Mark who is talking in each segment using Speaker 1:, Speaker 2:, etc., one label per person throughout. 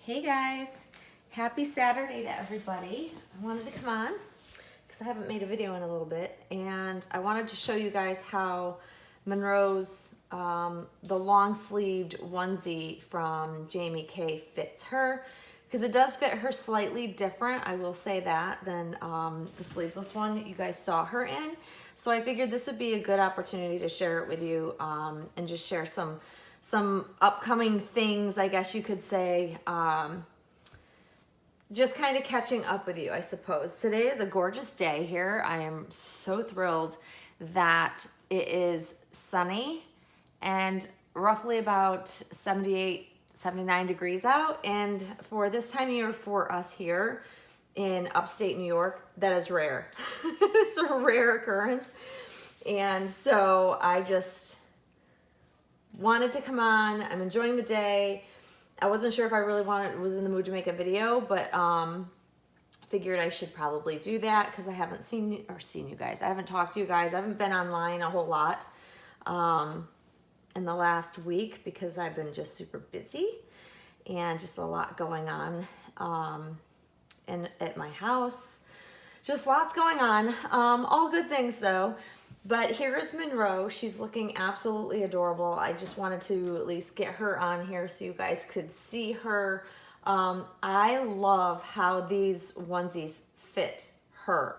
Speaker 1: Hey guys, happy Saturday to everybody. I wanted to come on because I haven't made a video in a little bit, and I wanted to show you guys how Monroe's the long sleeved onesie from Jamie K fits her, because it does fit her slightly different, I will say that, than the sleeveless one you guys saw her in. So I figured this would be a good opportunity to share it with you and just share some upcoming things, I guess you could say, just kind of catching up with you, I suppose. Today is a gorgeous day here. I am so thrilled that it is sunny and roughly about 78, 79 degrees out. And for this time of year for us here in upstate New York, that is rare. It's a rare occurrence. And so I just wanted to come on. I'm enjoying the day. I wasn't sure if I really was in the mood to make a video, but figured I should probably do that because I haven't seen you guys. I haven't talked to you guys. I haven't been online a whole lot in the last week because I've been just super busy and just a lot going on at my house. Just lots going on. All good things though. But here is Monroe. She's looking absolutely adorable. I just wanted to at least get her on here so you guys could see her. I love how these onesies fit her.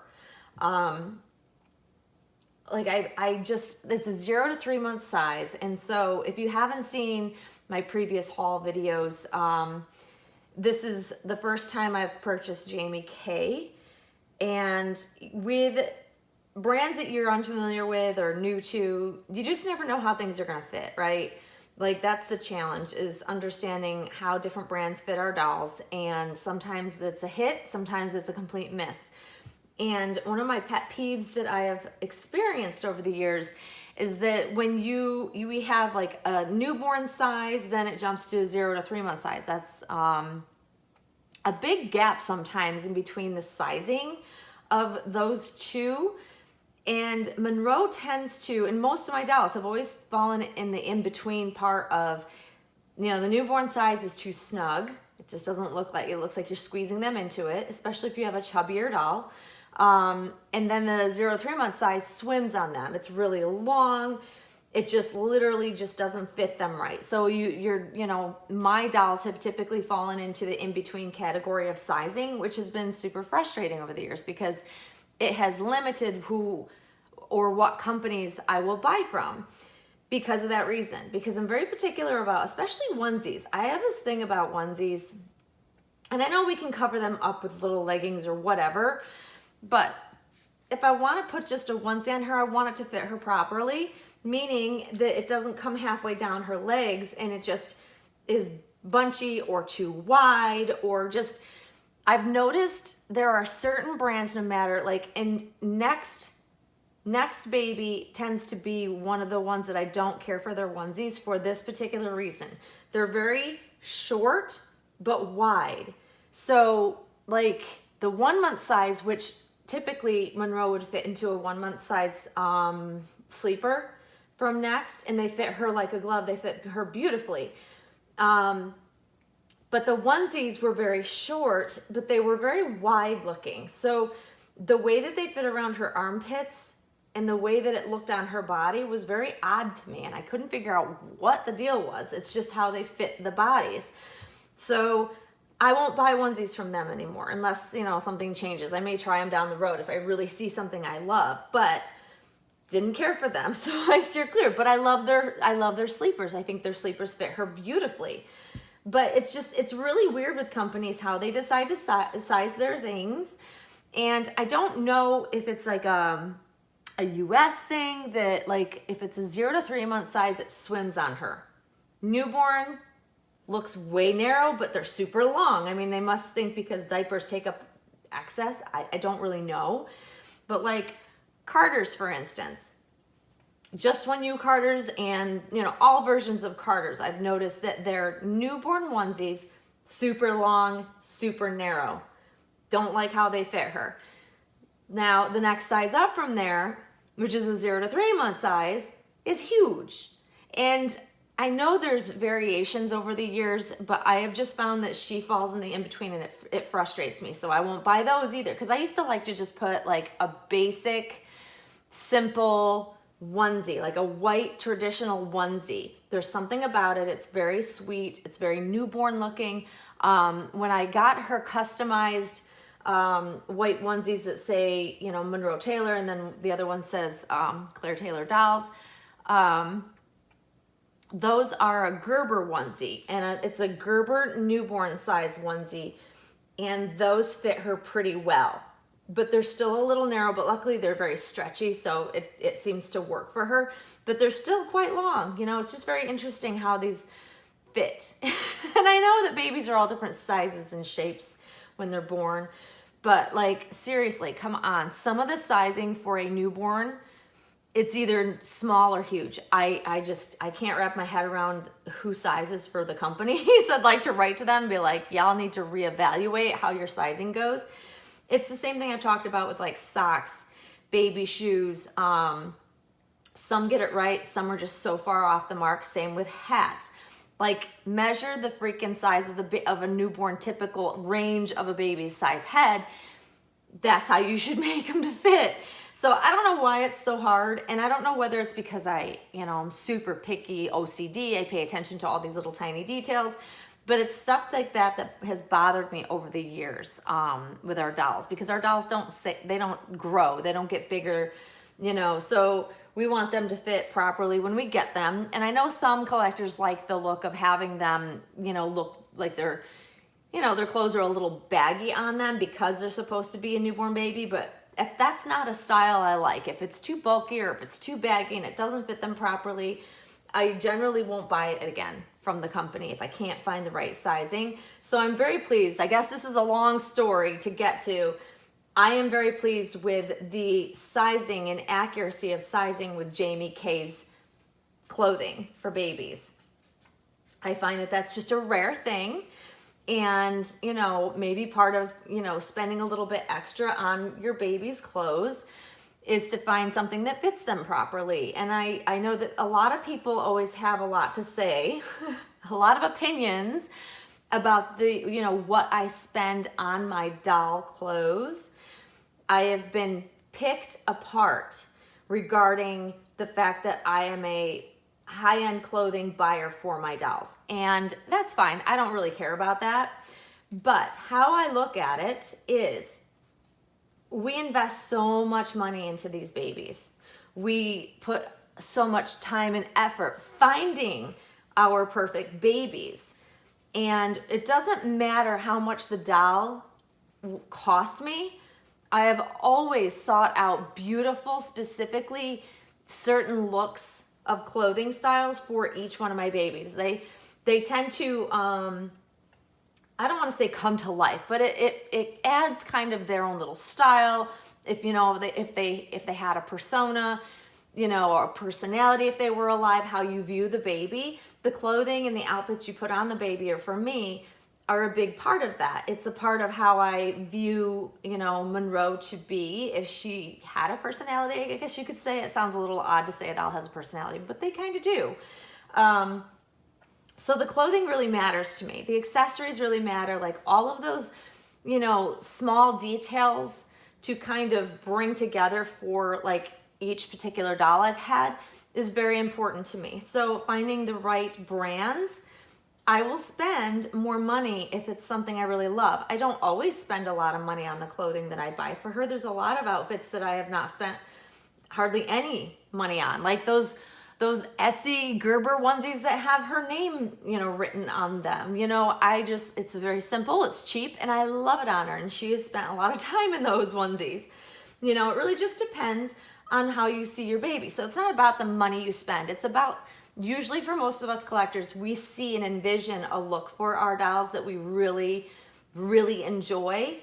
Speaker 1: It's a 0 to 3 month size. And so if you haven't seen my previous haul videos, this is the first time I've purchased Jamie K. And with brands that you're unfamiliar with or new to, you just never know how things are going to fit, right? Like that's the challenge, is understanding how different brands fit our dolls. And sometimes it's a hit, sometimes it's a complete miss. And one of my pet peeves that I have experienced over the years is that when we have like a newborn size, then it jumps to a 0 to 3 month size. That's a big gap sometimes in between the sizing of those two. And Monroe tends to, and most of my dolls have always fallen in the in-between part of, the newborn size is too snug. It just doesn't look like, it looks like you're squeezing them into it, especially if you have a chubbier doll. And then the 0 to 3 month size swims on them. It's really long. It just literally just doesn't fit them right. So my dolls have typically fallen into the in-between category of sizing, which has been super frustrating over the years because it has limited who or what companies I will buy from because of that reason. Because I'm very particular about, especially onesies. I have this thing about onesies, and I know we can cover them up with little leggings or whatever, but if I want to put just a onesie on her, I want it to fit her properly, meaning that it doesn't come halfway down her legs and it just is bunchy or too wide or just... I've noticed there are certain brands, no matter, like, and Next Baby tends to be one of the ones that I don't care for their onesies for this particular reason. They're very short, but wide. So like the 1 month size, which typically Monroe would fit into a 1 month size sleeper from Next, and they fit her like a glove. They fit her beautifully. But the onesies were very short, but they were very wide looking. So the way that they fit around her armpits and the way that it looked on her body was very odd to me. And I couldn't figure out what the deal was. It's just how they fit the bodies. So I won't buy onesies from them anymore unless, something changes. I may try them down the road if I really see something I love, but didn't care for them. So I steered clear, but I love their sleepers. I think their sleepers fit her beautifully. But it's really weird with companies how they decide to size their things. And I don't know if it's like a US thing that, like, if it's a 0 to 3 month size, it swims on her. Newborn looks way narrow, but they're super long. I mean, they must think because diapers take up excess. I don't really know. But like Carter's, for instance. Just One You Carters and, all versions of Carters, I've noticed that their newborn onesies, super long, super narrow. Don't like how they fit her. Now, the next size up from there, which is a 0 to 3 month size, is huge. And I know there's variations over the years, but I have just found that she falls in the in-between, and it frustrates me. So I won't buy those either, because I used to like to just put like a basic, simple onesie, like a white traditional onesie. There's something about it. It's very sweet. It's very newborn looking. When I got her customized white onesies that say, you know, Monroe Taylor, and then the other one says Claire Taylor Dolls, those are a Gerber onesie, and it's a Gerber newborn size onesie, and those fit her pretty well. But they're still a little narrow, but luckily they're very stretchy, so it seems to work for her. But they're still quite long. You know, it's just very interesting how these fit. And I know that babies are all different sizes and shapes when they're born, but like, seriously, come on. Some of the sizing for a newborn, it's either small or huge. I can't wrap my head around who sizes for the company. So I'd like to write to them and be like, y'all need to reevaluate how your sizing goes. It's the same thing I've talked about with like socks, baby shoes. Some get it right. Some are just so far off the mark. Same with hats. Like, measure the freaking size of a newborn, typical range of a baby's size head. That's how you should make them to fit. So I don't know why it's so hard, and I don't know whether it's because I'm super picky, OCD, I pay attention to all these little tiny details, but it's stuff like that has bothered me over the years with our dolls, because our dolls they don't grow, they don't get bigger, so we want them to fit properly when we get them. And I know some collectors like the look of having them, look like their clothes are a little baggy on them because they're supposed to be a newborn baby, but that's not a style I like. If it's too bulky or if it's too baggy and it doesn't fit them properly, I generally won't buy it again from the company if I can't find the right sizing. So I'm very pleased. I guess this is a long story to get to. I am very pleased with the sizing and accuracy of sizing with Jamie K's clothing for babies. I find that that's just a rare thing. And, maybe part of, spending a little bit extra on your baby's clothes is to find something that fits them properly. And I know that a lot of people always have a lot to say, a lot of opinions about what I spend on my doll clothes. I have been picked apart regarding the fact that I am a high-end clothing buyer for my dolls. And that's fine. I don't really care about that. But how I look at it is we invest so much money into these babies. We put so much time and effort finding our perfect babies. And it doesn't matter how much the doll cost me. I have always sought out beautiful, specifically certain looks of clothing styles for each one of my babies. They tend to, I don't want to say come to life, but it adds kind of their own little style. If they had a persona, or a personality, if they were alive, how you view the baby, the clothing and the outfits you put on the baby, or for me, are a big part of that. It's a part of how I view, Monroe to be. If she had a personality, I guess you could say. It sounds a little odd to say a doll has a personality, but they kind of do. So the clothing really matters to me. The accessories really matter. Like all of those, small details to kind of bring together for like each particular doll I've had is very important to me. So finding the right brands, I will spend more money if it's something I really love. I don't always spend a lot of money on the clothing that I buy for her. There's a lot of outfits that I have not spent hardly any money on, like those Etsy Gerber onesies that have her name, written on them. It's very simple, it's cheap, and I love it on her. And she has spent a lot of time in those onesies. It really just depends on how you see your baby. So it's not about the money you spend. It's about, usually for most of us collectors, we see and envision a look for our dolls that we really, really enjoy.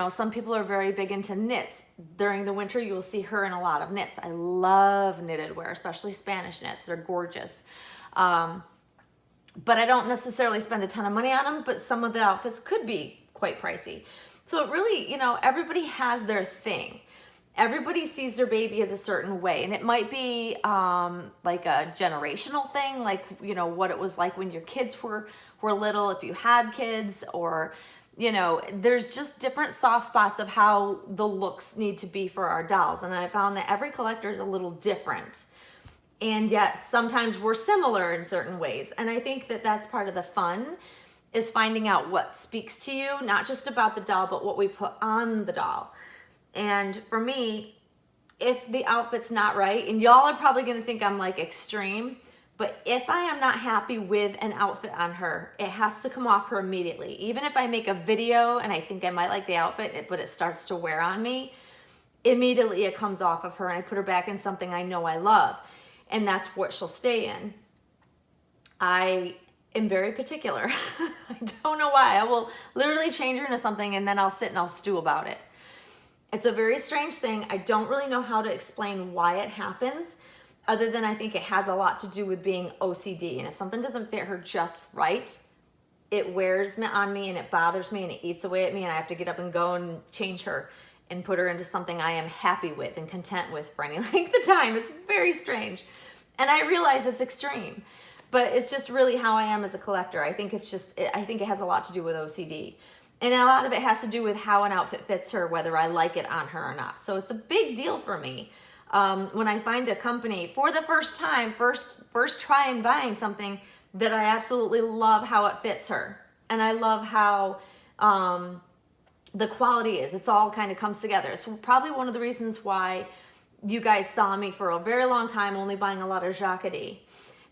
Speaker 1: Some people are very big into knits. During the winter, you will see her in a lot of knits. I love knitted wear, especially Spanish knits. They're gorgeous. But I don't necessarily spend a ton of money on them, but some of the outfits could be quite pricey. So it really, everybody has their thing. everybody sees their baby as a certain way, and it might be like a generational thing, like, you know, what it was like when your kids were little, if you had kids, or, you know, there's just different soft spots of how the looks need to be for our dolls. And I found that every collector is a little different, and yet sometimes we're similar in certain ways. And I think that that's part of the fun, is finding out what speaks to you, not just about the doll, but what we put on the doll. And for me, if the outfit's not right, and y'all are probably gonna think I'm like extreme, but if I am not happy with an outfit on her, it has to come off her immediately. Even if I make a video and I think I might like the outfit, but it starts to wear on me, immediately it comes off of her and I put her back in something I know I love. And that's what she'll stay in. I am very particular. I don't know why. I will literally change her into something and then I'll sit and I'll stew about it. It's a very strange thing. I don't really know how to explain why it happens, other than I think it has a lot to do with being OCD. And if something doesn't fit her just right, it wears on me and it bothers me and it eats away at me, and I have to get up and go and change her and put her into something I am happy with and content with for any length of time. It's very strange. And I realize it's extreme, but it's just really how I am as a collector. I think I think it has a lot to do with OCD. And a lot of it has to do with how an outfit fits her, whether I like it on her or not. So it's a big deal for me when I find a company for the first time, first try in buying something that I absolutely love how it fits her. And I love how the quality is. It's all kind of comes together. It's probably one of the reasons why you guys saw me for a very long time only buying a lot of Jacqueline,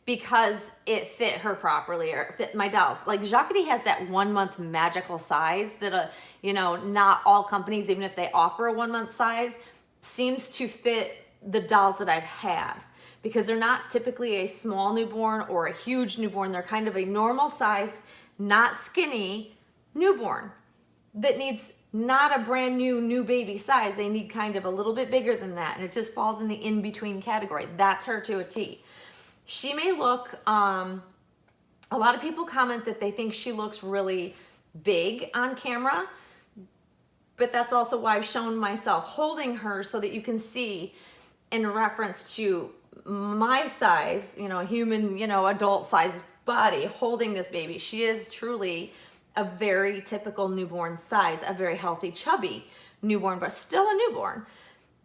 Speaker 1: because it fit her properly, or it fit my dolls. Like Jacqueline has that 1 month magical size that, you know, not all companies, even if they offer a 1 month size, seems to fit the dolls that I've had, because they're not typically a small newborn or a huge newborn. They're kind of a normal size, not skinny newborn that needs not a brand new baby size. They need kind of a little bit bigger than that. And it just falls in the in-between category. That's her to a T. She may look, a lot of people comment that they think she looks really big on camera, but that's also why I've shown myself holding her so that you can see in reference to my size, you know, a human, you know, adult size body holding this baby. She is truly a very typical newborn size, a very healthy, chubby newborn, but still a newborn.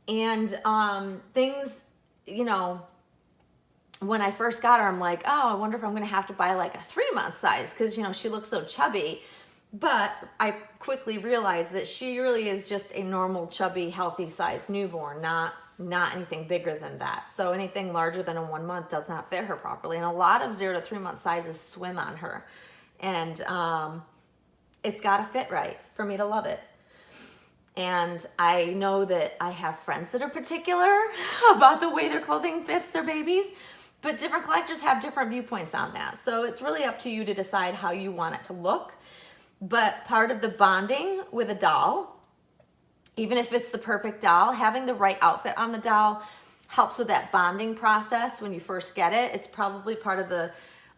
Speaker 1: And things, you know, when I first got her, I'm like, oh, I wonder if I'm going to have to buy like a 3 month size, because, you know, she looks so chubby. But I quickly realized that she really is just a normal, chubby, healthy size newborn, not anything bigger than that. So anything larger than a 1 month does not fit her properly. And a lot of 0 to 3 month sizes swim on her. And it's got to fit right for me to love it. And I know that I have friends that are particular about the way their clothing fits their babies, but different collectors have different viewpoints on that. So it's really up to you to decide how you want it to look. But part of the bonding with a doll, even if it's the perfect doll, having the right outfit on the doll helps with that bonding process when you first get it. It's probably part of the,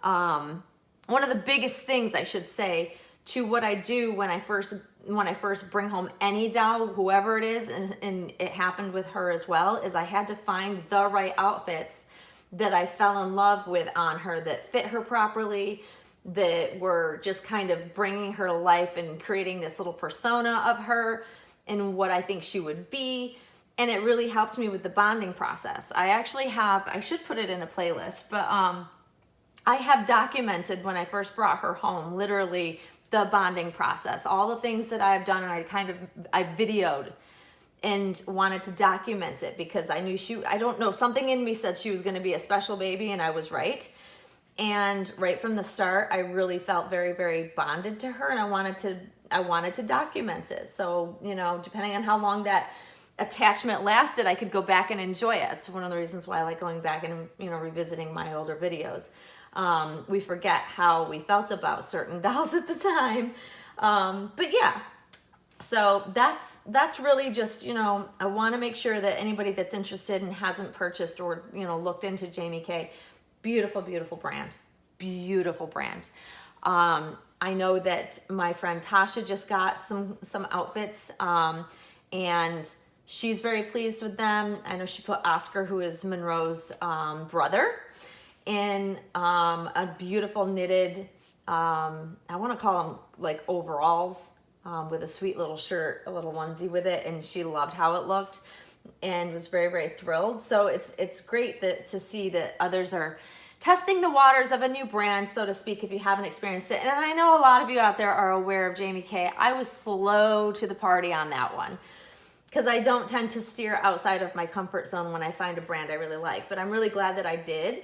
Speaker 1: one of the biggest things, I should say, to what I do when I first bring home any doll, whoever it is, and it happened with her as well, is I had to find the right outfits that I fell in love with on her, that fit her properly, that were just kind of bringing her to life and creating this little persona of her and what I think she would be. And it really helped me with the bonding process. I actually have, I should put it in a playlist, but I have documented when I first brought her home, literally the bonding process, all the things that I've done, and I videoed and wanted to document it, because I knew I don't know, something in me said she was going to be a special baby, and I was right. And right from the start, I really felt very, very bonded to her, and I wanted to document it. So, you know, depending on how long that attachment lasted, I could go back and enjoy it. It's one of the reasons why I like going back and, you know, revisiting my older videos. We forget how we felt about certain dolls at the time. But yeah, so that's really just, you know, I want to make sure that anybody that's interested and hasn't purchased or, you know, looked into Jamie K, beautiful, beautiful brand, beautiful brand. I know that my friend Tasha just got some outfits, and She's very pleased with them. I know she put Oscar, who is Monroe's brother, in a beautiful knitted, I want to call them like overalls, with a sweet little shirt, a little onesie with it, and she loved how it looked and was very, very thrilled. So it's great to see that others are testing the waters of a new brand, so to speak, if you haven't experienced it. And I know a lot of you out there are aware of Jamie Kay. I was slow to the party on that one because I don't tend to steer outside of my comfort zone when I find a brand I really like, but I'm really glad that I did.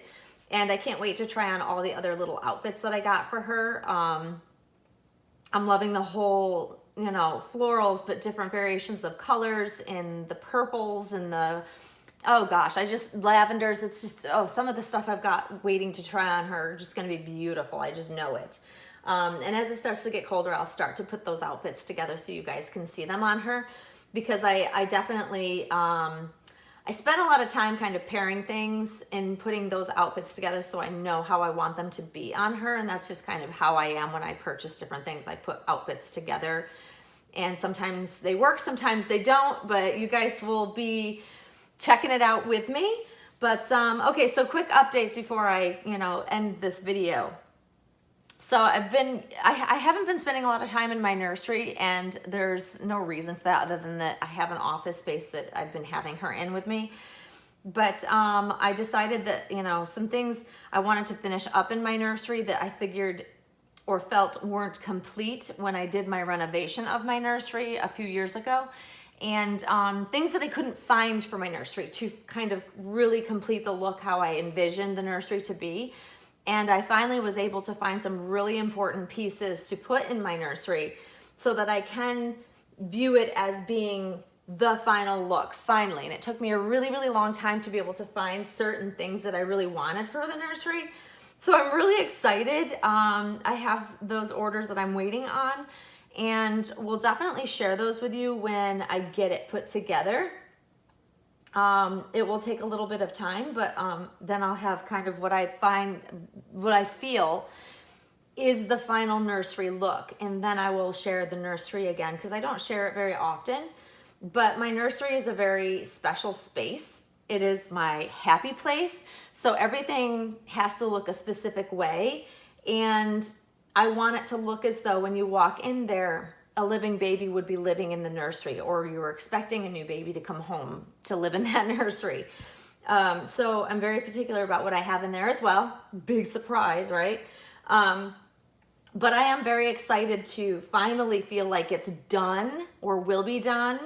Speaker 1: And I can't wait to try on all the other little outfits that I got for her. I'm loving the whole, you know, florals, but different variations of colors and the purples and the, oh gosh, lavenders. It's just, some of the stuff I've got waiting to try on her just going to be beautiful. I just know it. And as it starts to get colder, I'll start to put those outfits together so you guys can see them on her, because I definitely, I spent a lot of time kind of pairing things and putting those outfits together so I know how I want them to be on her. And that's just kind of how I am when I purchase different things. I put outfits together and sometimes they work, sometimes they don't, but you guys will be checking it out with me. But okay, so quick updates before I, end this video. So I haven't been spending a lot of time in my nursery, and there's no reason for that other than that I have an office space that I've been having her in with me. But I decided that, some things I wanted to finish up in my nursery that I figured or felt weren't complete when I did my renovation of my nursery a few years ago. And things that I couldn't find for my nursery to kind of really complete the look how I envisioned the nursery to be. And I finally was able to find some really important pieces to put in my nursery so that I can view it as being the final look, finally. And it took me a really, really long time to be able to find certain things that I really wanted for the nursery. So I'm really excited. I have those orders that I'm waiting on, and we'll definitely share those with you when I get it put together. It will take a little bit of time, but then I'll have kind of what I feel is the final nursery look. And then I will share the nursery again, because I don't share it very often. But my nursery is a very special space. It is my happy place. So everything has to look a specific way. And I want it to look as though when you walk in there, a living baby would be living in the nursery, or you were expecting a new baby to come home to live in that nursery. So I'm very particular about what I have in there as well. Big surprise, right? But I am very excited to finally feel like it's done or will be done.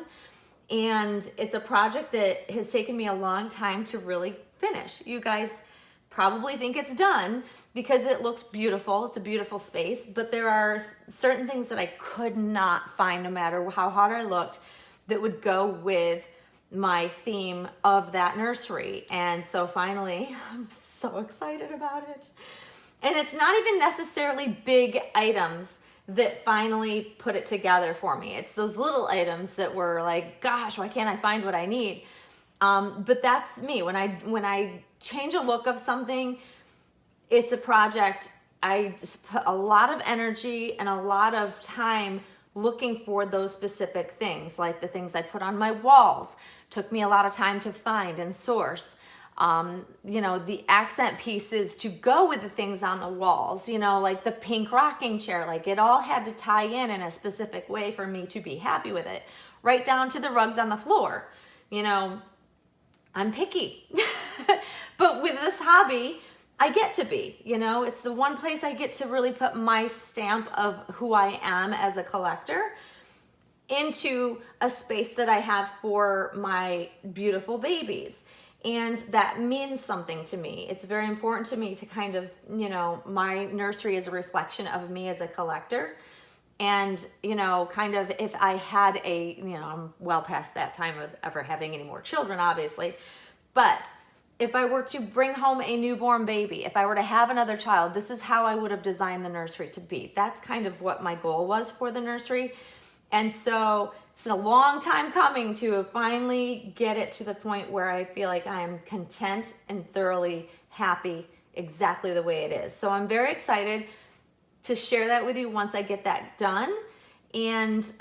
Speaker 1: And it's a project that has taken me a long time to really finish. You guys probably think it's done because it looks beautiful. It's a beautiful space, but there are certain things that I could not find, no matter how hard I looked, that would go with my theme of that nursery. And so finally, I'm so excited about it. And it's not even necessarily big items that finally put it together for me. It's those little items that were like, gosh, why can't I find what I need? But that's me. When I change a look of something, it's a project. I just put a lot of energy and a lot of time looking for those specific things, like the things I put on my walls. Took me a lot of time to find and source. The accent pieces to go with the things on the walls, like the pink rocking chair, like it all had to tie in a specific way for me to be happy with it, right down to the rugs on the floor. I'm picky, but with this hobby, I get to be, it's the one place I get to really put my stamp of who I am as a collector into a space that I have for my beautiful babies. And that means something to me. It's very important to me to kind of, my nursery is a reflection of me as a collector. And, kind of if I had I'm well past that time of ever having any more children, obviously. But if I were to bring home a newborn baby, if I were to have another child, this is how I would have designed the nursery to be. That's kind of what my goal was for the nursery. And so it's a long time coming to finally get it to the point where I feel like I am content and thoroughly happy exactly the way it is. So I'm very excited to share that with you once I get that done. And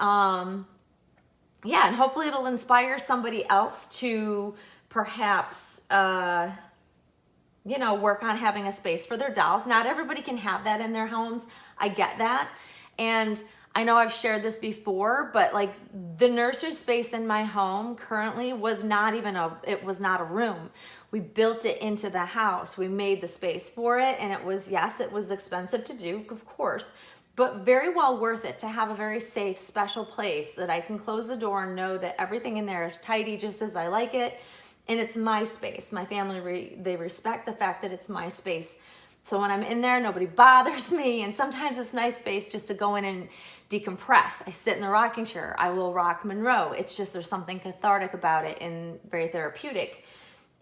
Speaker 1: yeah, and hopefully it'll inspire somebody else to perhaps, you know, work on having a space for their dolls. Not everybody can have that in their homes. I get that. And I know I've shared this before, but like the nursery space in my home currently was not even it was not a room. We built it into the house. We made the space for it. And it was, yes, it was expensive to do, of course, but very well worth it to have a very safe, special place that I can close the door and know that everything in there is tidy just as I like it. And it's my space. My family, they respect the fact that it's my space. So when I'm in there, nobody bothers me. And sometimes it's nice space just to go in and decompress. I sit in the rocking chair. I will rock Monroe. It's just, there's something cathartic about it and very therapeutic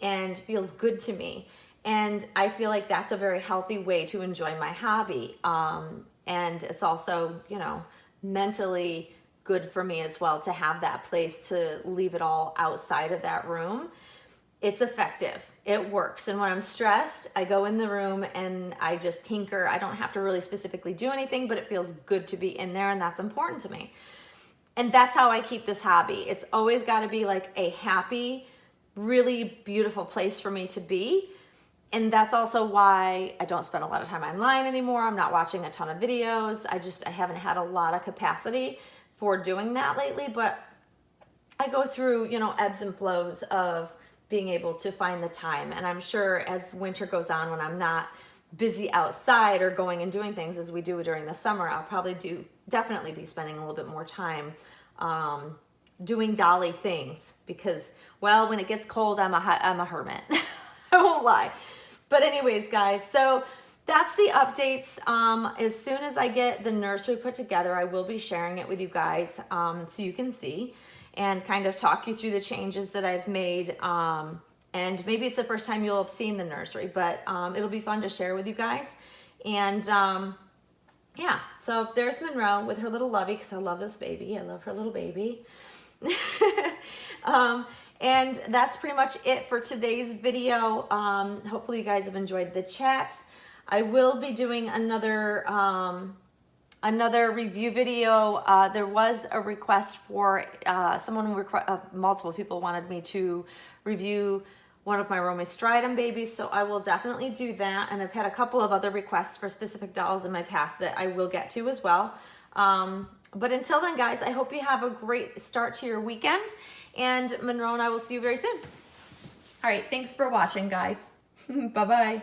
Speaker 1: and feels good to me. And I feel like that's a very healthy way to enjoy my hobby. And it's also, you know, mentally good for me as well to have that place to leave it all outside of that room. It's effective. It works. And when I'm stressed, I go in the room and I just tinker. I don't have to really specifically do anything, but it feels good to be in there, and that's important to me. And that's how I keep this hobby. It's always got to be like a happy, really beautiful place for me to be. And that's also why I don't spend a lot of time online anymore. I'm not watching a ton of videos. I haven't had a lot of capacity for doing that lately, but I go through, you know, ebbs and flows of being able to find the time. And I'm sure as winter goes on, when I'm not busy outside or going and doing things as we do during the summer, I'll probably definitely be spending a little bit more time doing dolly things because, well, when it gets cold, I'm a hermit. I won't lie. But anyways, guys, so that's the updates. As soon as I get the nursery put together, I will be sharing it with you guys so you can see and kind of talk you through the changes that I've made. And maybe it's the first time you'll have seen the nursery, but it'll be fun to share with you guys. And yeah, so there's Monroe with her little lovey, because I love this baby. I love her little baby. And that's pretty much it for today's video. Hopefully you guys have enjoyed the chat. I will be doing another review video. There was a request for multiple people wanted me to review one of my Romy Stridum babies, so I will definitely do that. And I've had a couple of other requests for specific dolls in my past that I will get to as well. But until then, guys, I hope you have a great start to your weekend. And Monroe and I will see you very soon. All right, thanks for watching, guys. Bye-bye.